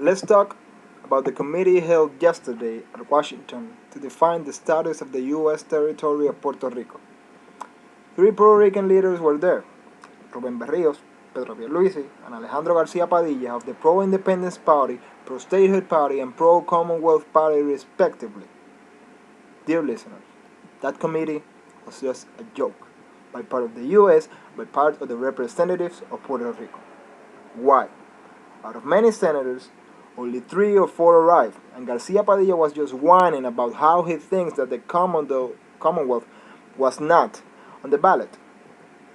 Let's talk about the committee held yesterday at Washington to define the status of the U.S. territory of Puerto Rico. Three Puerto Rican leaders were there: Rubén Berríos, Pedro Pierluisi, and Alejandro García Padilla of the pro-independence party, pro-statehood party, and pro-Commonwealth party respectively. Dear listeners, that committee was just a joke by part of the U.S., by part of the representatives of Puerto Rico. Why? Out of many senators, only 3 or 4 arrived, and Garcia Padilla was just whining about how he thinks that the Commonwealth was not on the ballot.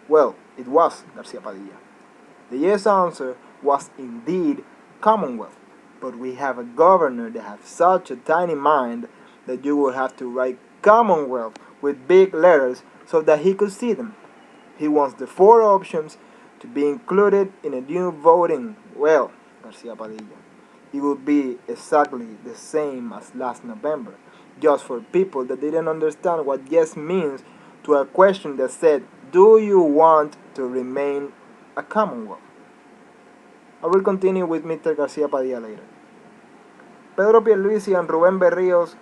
Well, it was Garcia Padilla. The yes answer was indeed Commonwealth, but we have a governor that has such a tiny mind that you would have to write Commonwealth with big letters so that he could see them. He wants the 4 options to be included in a new voting. Well, Garcia Padilla, it would be exactly the same as last November, just for people that didn't understand what yes means to a question that said, do you want to remain a Commonwealth? I will continue with Mr. Garcia Padilla later. Pedro Pierluisi and Rubén Berríos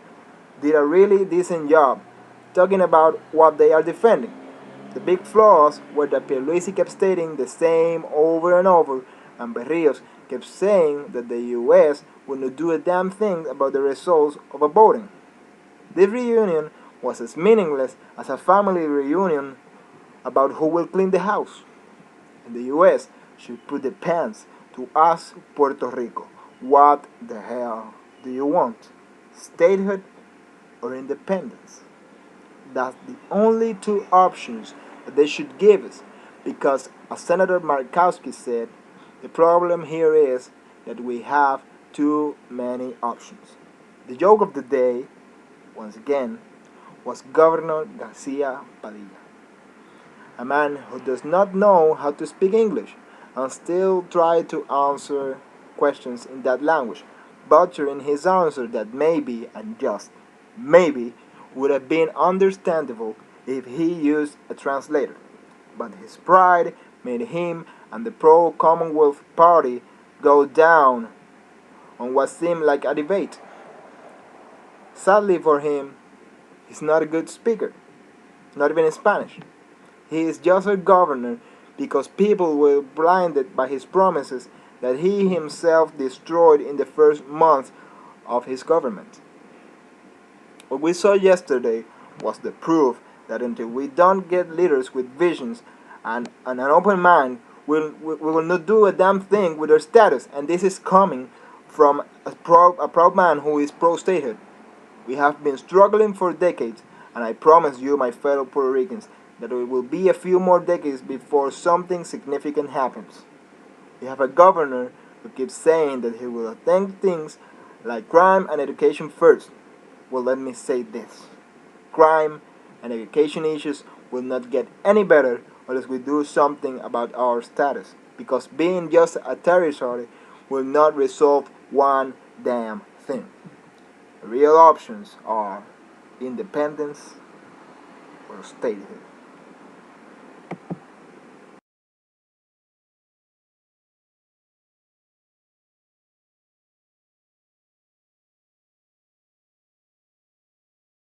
did a really decent job talking about what they are defending. The big flaws were that Pierluisi kept stating the same over and over, and Berríos kept saying that the U.S. would not do a damn thing about the results of a voting. This reunion was as meaningless as a family reunion about who will clean the house. And the U.S. should put the pants to ask Puerto Rico, what the hell do you want? Statehood or independence? That's the only 2 options that they should give us, because as Senator Markowski said, the problem here is that we have too many options. The joke of the day, once again, was Governor Garcia Padilla, a man who does not know how to speak English and still try to answer questions in that language, butchering his answer that maybe, and just maybe, would have been understandable if he used a translator. But his pride made him and the pro-Commonwealth party go down on what seemed like a debate. Sadly for him, he's not a good speaker, not even in Spanish. He is just a governor because people were blinded by his promises that he himself destroyed in the first months of his government. What we saw yesterday was the proof that until we don't get leaders with visions and an open mind, we will not do a damn thing with our status. And this is coming from a proud man who is pro-statehood. We have been struggling for decades, and I promise you, my fellow Puerto Ricans, that it will be a few more decades before something significant happens. We have a governor who keeps saying that he will attend things like crime and education first. Well, let me say this. Crime and education issues will not get any better unless we do something about our status, because being just a territory will not resolve one damn thing. The real options are independence or statehood.